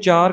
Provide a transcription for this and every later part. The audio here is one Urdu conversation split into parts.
4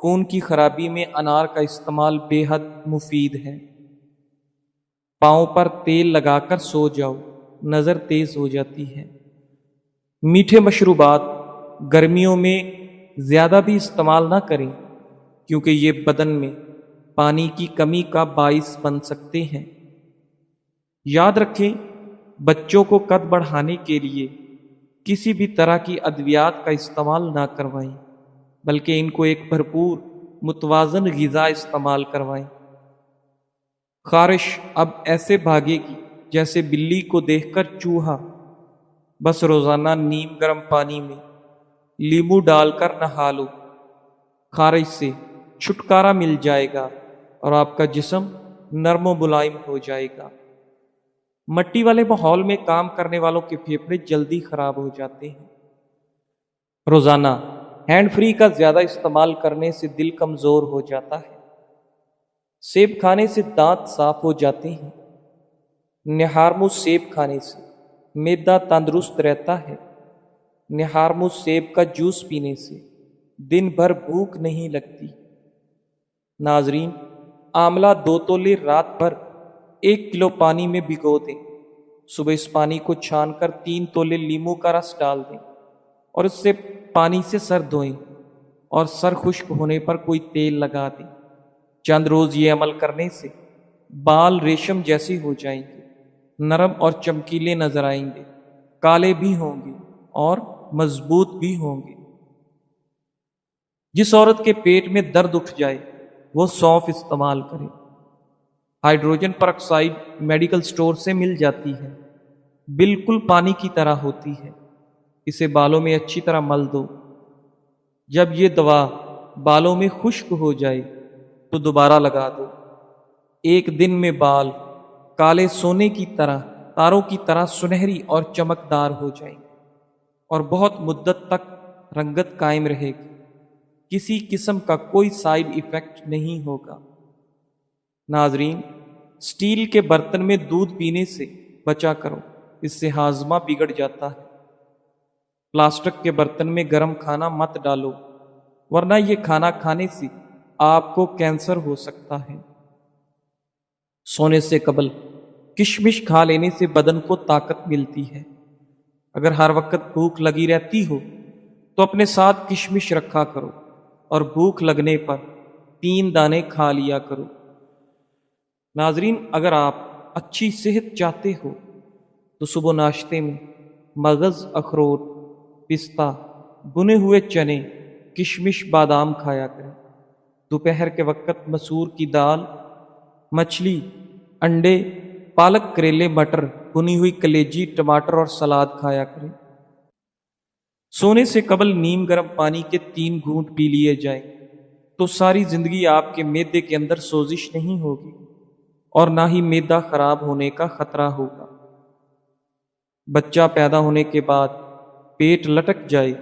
خون کی خرابی میں انار کا استعمال بے حد مفید ہے۔ پاؤں پر تیل لگا کر سو جاؤ، نظر تیز ہو جاتی ہے۔ میٹھے مشروبات گرمیوں میں زیادہ بھی استعمال نہ کریں، کیونکہ یہ بدن میں پانی کی کمی کا باعث بن سکتے ہیں۔ یاد رکھیں، بچوں کو قد بڑھانے کے لیے کسی بھی طرح کی ادویات کا استعمال نہ کروائیں، بلکہ ان کو ایک بھرپور متوازن غذا استعمال کروائیں۔ خارش اب ایسے بھاگے گی جیسے بلی کو دیکھ کر چوہا۔ بس روزانہ نیم گرم پانی میں لیمو ڈال کر نہا لو، خارش سے چھٹکارا مل جائے گا اور آپ کا جسم نرم و ملائم ہو جائے گا۔ مٹی والے ماحول میں کام کرنے والوں کے پھیپھڑے جلدی خراب ہو جاتے ہیں۔ روزانہ ہینڈ فری کا زیادہ استعمال کرنے سے دل کمزور ہو جاتا ہے۔ سیب کھانے سے دانت صاف ہو جاتے ہیں۔ نہارمو سیب کھانے سے معدہ تندرست رہتا ہے۔ نہارمو سیب کا جوس پینے سے دن بھر بھوک نہیں لگتی۔ ناظرین، آملہ 2 تولے رات بھر 1 کلو پانی میں بھگو دیں۔ صبح اس پانی کو چھان کر 3 تولے لیموں کا رس ڈال دیں اور اس سے پانی سے سر دھوئیں اور سر خشک ہونے پر کوئی تیل لگا دیں۔ چند روز یہ عمل کرنے سے بال ریشم جیسے ہو جائیں گے، نرم اور چمکیلے نظر آئیں گے، کالے بھی ہوں گے اور مضبوط بھی ہوں گے۔ جس عورت کے پیٹ میں درد اٹھ جائے وہ سونف استعمال کرے۔ ہائیڈروجن پر آکسائڈ میڈیکل سٹور سے مل جاتی ہے، بالکل پانی کی طرح ہوتی ہے۔ اسے بالوں میں اچھی طرح مل دو۔ جب یہ دوا بالوں میں خشک ہو جائے تو دوبارہ لگا دو۔ 1 دن میں بال کالے سونے کی طرح، تاروں کی طرح سنہری اور چمکدار ہو جائیں گے اور بہت مدت تک رنگت قائم رہے گی۔ کسی قسم کا کوئی سائیڈ ایفیکٹ نہیں ہوگا۔ ناظرین، سٹیل کے برتن میں دودھ پینے سے بچا کرو، اس سے ہاضمہ بگڑ جاتا ہے۔ پلاسٹک کے برتن میں گرم کھانا مت ڈالو، ورنہ یہ کھانا کھانے سے آپ کو کینسر ہو سکتا ہے۔ سونے سے قبل کشمش کھا لینے سے بدن کو طاقت ملتی ہے۔ اگر ہر وقت بھوک لگی رہتی ہو تو اپنے ساتھ کشمش رکھا کرو اور بھوک لگنے پر 3 دانے کھا لیا کرو۔ ناظرین، اگر آپ اچھی صحت چاہتے ہو تو صبح ناشتے میں مغز، اخروٹ، پستہ، بنے ہوئے چنے، کشمش، بادام کھایا کریں۔ دوپہر کے وقت مسور کی دال، مچھلی، انڈے، پالک، کریلے، مٹر، بنی ہوئی کلیجی، ٹماٹر اور سلاد کھایا کریں۔ سونے سے قبل نیم گرم پانی کے 3 گھونٹ پی لیے جائیں تو ساری زندگی آپ کے معدے کے اندر سوزش نہیں ہوگی اور نہ ہی معدہ خراب ہونے کا خطرہ ہوگا۔ بچہ پیدا ہونے کے بعد پیٹ لٹک جائے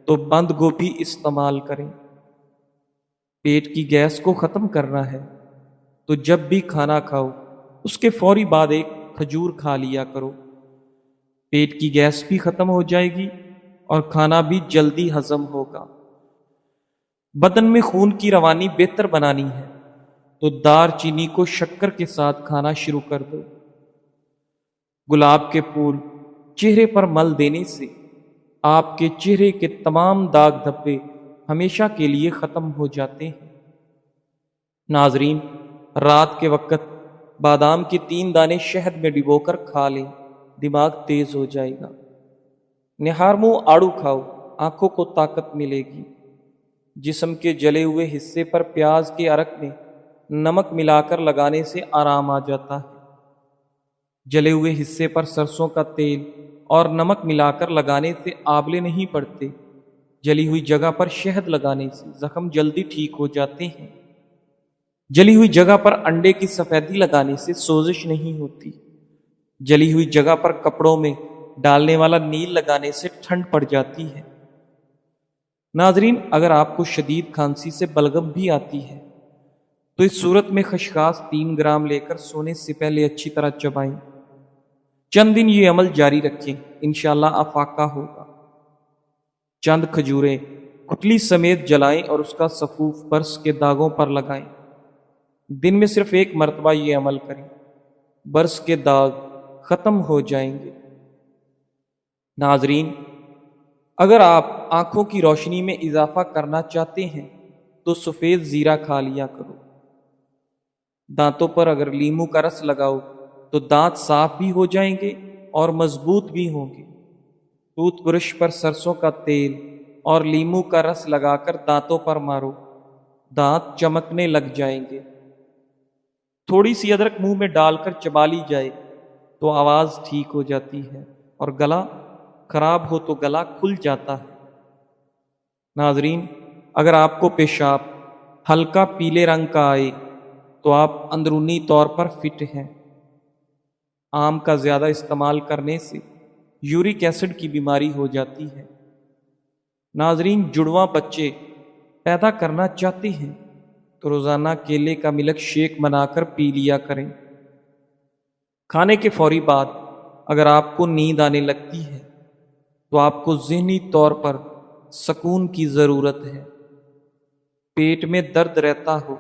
تو بند گوبھی استعمال کریں۔ پیٹ کی گیس کو ختم کرنا ہے تو جب بھی کھانا کھاؤ اس کے فوری بعد 1 کھجور کھا لیا کرو۔ پیٹ کی گیس بھی ختم ہو جائے گی اور کھانا بھی جلدی ہضم ہوگا۔ بدن میں خون کی روانی بہتر بنانی ہے تو دار چینی کو شکر کے ساتھ کھانا شروع کر دو۔ گلاب کے پھول چہرے پر مل دینے سے آپ کے چہرے کے تمام داغ دھبے ہمیشہ کے لیے ختم ہو جاتے ہیں۔ ناظرین، رات کے وقت بادام کے 3 دانے شہد میں ڈبو کر کھا لیں، دماغ تیز ہو جائے گا۔ نہارمو آڑو کھاؤ، آنکھوں کو طاقت ملے گی۔ جسم کے جلے ہوئے حصے پر پیاز کے عرق میں نمک ملا کر لگانے سے آرام آ جاتا ہے۔ جلے ہوئے حصے پر سرسوں کا تیل اور نمک ملا کر لگانے سے آبلے نہیں پڑتے۔ جلی ہوئی جگہ پر شہد لگانے سے زخم جلدی ٹھیک ہو جاتے ہیں۔ جلی ہوئی جگہ پر انڈے کی سفیدی لگانے سے سوزش نہیں ہوتی۔ جلی ہوئی جگہ پر کپڑوں میں ڈالنے والا نیل لگانے سے ٹھنڈ پڑ جاتی ہے۔ ناظرین، اگر آپ کو شدید کھانسی سے بلغم بھی آتی ہے تو اس صورت میں خشخاش 3 گرام لے کر سونے سے پہلے اچھی طرح چبائیں۔ چند دن یہ عمل جاری رکھیں، انشاءاللہ افاقہ ہوگا۔ چند کھجوریں کتلی سمیت جلائیں اور اس کا سفوف برس کے داغوں پر لگائیں۔ دن میں صرف ایک مرتبہ یہ عمل کریں، برس کے داغ ختم ہو جائیں گے۔ ناظرین، اگر آپ آنکھوں کی روشنی میں اضافہ کرنا چاہتے ہیں تو سفید زیرہ کھا لیا کرو۔ دانتوں پر اگر لیموں کا رس لگاؤ تو دانت صاف بھی ہو جائیں گے اور مضبوط بھی ہوں گے۔ ٹوتھ برش پر سرسوں کا تیل اور لیموں کا رس لگا کر دانتوں پر مارو، دانت چمکنے لگ جائیں گے۔ تھوڑی سی ادرک منہ میں ڈال کر چبا لی جائے تو آواز ٹھیک ہو جاتی ہے، اور گلا خراب ہو تو گلا کھل جاتا ہے۔ ناظرین، اگر آپ کو پیشاب ہلکا پیلے رنگ کا آئے تو آپ اندرونی طور پر فٹ ہیں۔ آم کا زیادہ استعمال کرنے سے یورک ایسڈ کی بیماری ہو جاتی ہے۔ ناظرین، جڑواں بچے پیدا کرنا چاہتے ہیں تو روزانہ کیلے کا ملک شیک بنا کر پی لیا کریں۔ کھانے کے فوری بعد اگر آپ کو نیند آنے لگتی ہے تو آپ کو ذہنی طور پر سکون کی ضرورت ہے۔ پیٹ میں درد رہتا ہو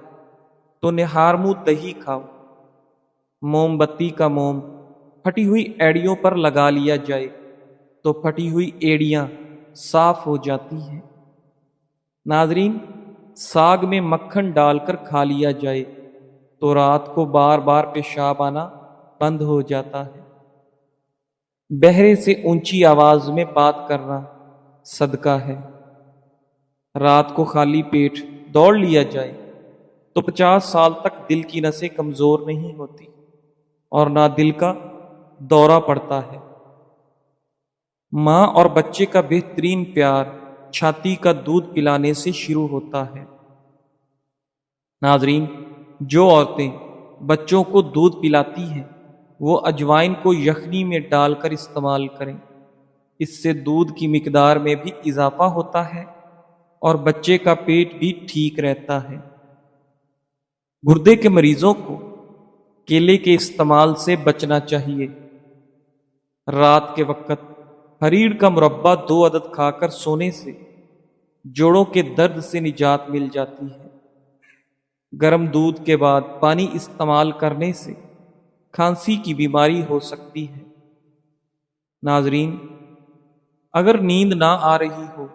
تو نہار منہ دہی کھاؤ۔ موم بتی کا موم پھٹی ہوئی ایڑیوں پر لگا لیا جائے تو پھٹی ہوئی ایڑیاں صاف ہو جاتی ہیں۔ ناظرین، ساگ میں مکھن ڈال کر کھا لیا جائے تو رات کو بار بار پیشاب آنا بند ہو جاتا ہے۔ بہرے سے اونچی آواز میں بات کرنا صدقہ ہے۔ رات کو خالی پیٹ دوڑ لیا جائے تو 50 سال تک دل کی نسیں کمزور نہیں ہوتی اور نہ دل کا دورہ پڑتا ہے۔ ماں اور بچے کا بہترین پیار چھاتی کا دودھ پلانے سے شروع ہوتا ہے۔ ناظرین، جو عورتیں بچوں کو دودھ پلاتی ہیں وہ اجوائن کو یخنی میں ڈال کر استعمال کریں۔ اس سے دودھ کی مقدار میں بھی اضافہ ہوتا ہے اور بچے کا پیٹ بھی ٹھیک رہتا ہے۔ گردے کے مریضوں کو کیلے کے استعمال سے بچنا چاہیے۔ رات کے وقت ہریڑ کا مربع 2 عدد کھا کر سونے سے جوڑوں کے درد سے نجات مل جاتی ہے۔ گرم دودھ کے بعد پانی استعمال کرنے سے کھانسی کی بیماری ہو سکتی ہے۔ ناظرین، اگر نیند نہ آ رہی ہو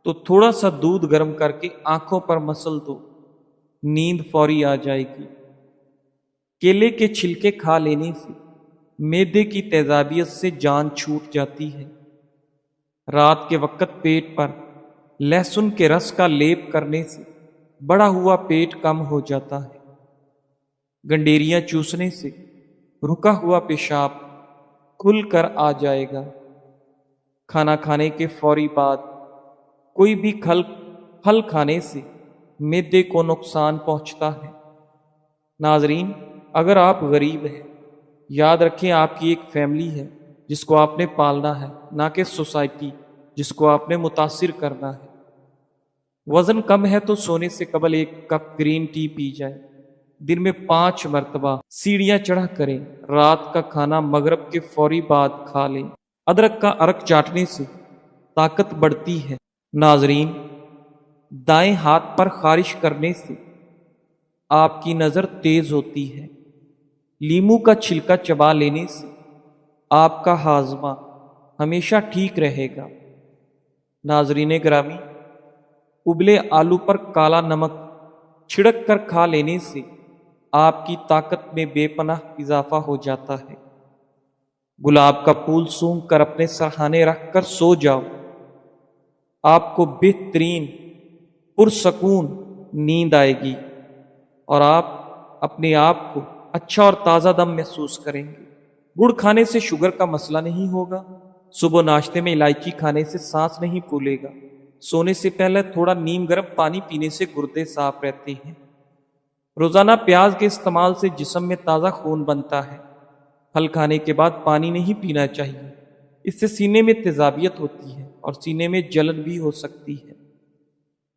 تو تھوڑا سا دودھ گرم کر کے آنکھوں پر مسل دو، نیند فوری آ جائے گی۔ کیلے کے چھلکے کھا لینے سے معدے کی تیزابیت سے جان چھوٹ جاتی ہے۔ رات کے وقت پیٹ پر لہسن کے رس کا لیپ کرنے سے بڑا ہوا پیٹ کم ہو جاتا ہے۔ گنڈیریاں چوسنے سے رکا ہوا پیشاب کھل کر آ جائے گا۔ کھانا کھانے کے فوری بعد کوئی بھی پھل کھانے سے معدے کو نقصان پہنچتا ہے۔ ناظرین، اگر آپ غریب ہیں، یاد رکھیں آپ کی ایک فیملی ہے جس کو آپ نے پالنا ہے، نہ کہ سوسائٹی جس کو آپ نے متاثر کرنا ہے۔ وزن کم ہے تو سونے سے قبل 1 کپ گرین ٹی پی جائے۔ دن میں 5 مرتبہ سیڑھیاں چڑھا کریں۔ رات کا کھانا مغرب کے فوری بعد کھا لیں۔ ادرک کا عرق چاٹنے سے طاقت بڑھتی ہے۔ ناظرین، دائیں ہاتھ پر خارش کرنے سے آپ کی نظر تیز ہوتی ہے۔ لیموں کا چھلکا چبا لینے سے آپ کا ہاضمہ ہمیشہ ٹھیک رہے گا۔ ناظرین گرامی، ابلے آلو پر کالا نمک چھڑک کر کھا لینے سے آپ کی طاقت میں بے پناہ اضافہ ہو جاتا ہے۔ گلاب کا پھول سونگھ کر اپنے سرہانے رکھ کر سو جاؤ، آپ کو بہترین پرسکون نیند آئے گی اور آپ اپنے آپ کو اچھا اور تازہ دم محسوس کریں گے۔ گڑ کھانے سے شوگر کا مسئلہ نہیں ہوگا۔ صبح ناشتے میں الائچی کھانے سے سانس نہیں پھولے گا۔ سونے سے پہلے تھوڑا نیم گرم پانی پینے سے گردے صاف رہتے ہیں۔ روزانہ پیاز کے استعمال سے جسم میں تازہ خون بنتا ہے۔ پھل کھانے کے بعد پانی نہیں پینا چاہیے، اس سے سینے میں تیزابیت ہوتی ہے اور سینے میں جلن بھی ہو سکتی ہے۔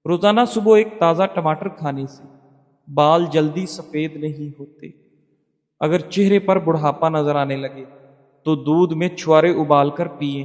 روزانہ صبح ایک تازہ ٹماٹر کھانے سے بال جلدی سفید نہیں ہوتے۔ اگر چہرے پر بڑھاپا نظر آنے لگے تو دودھ میں چھوارے ابال کر پیئیں۔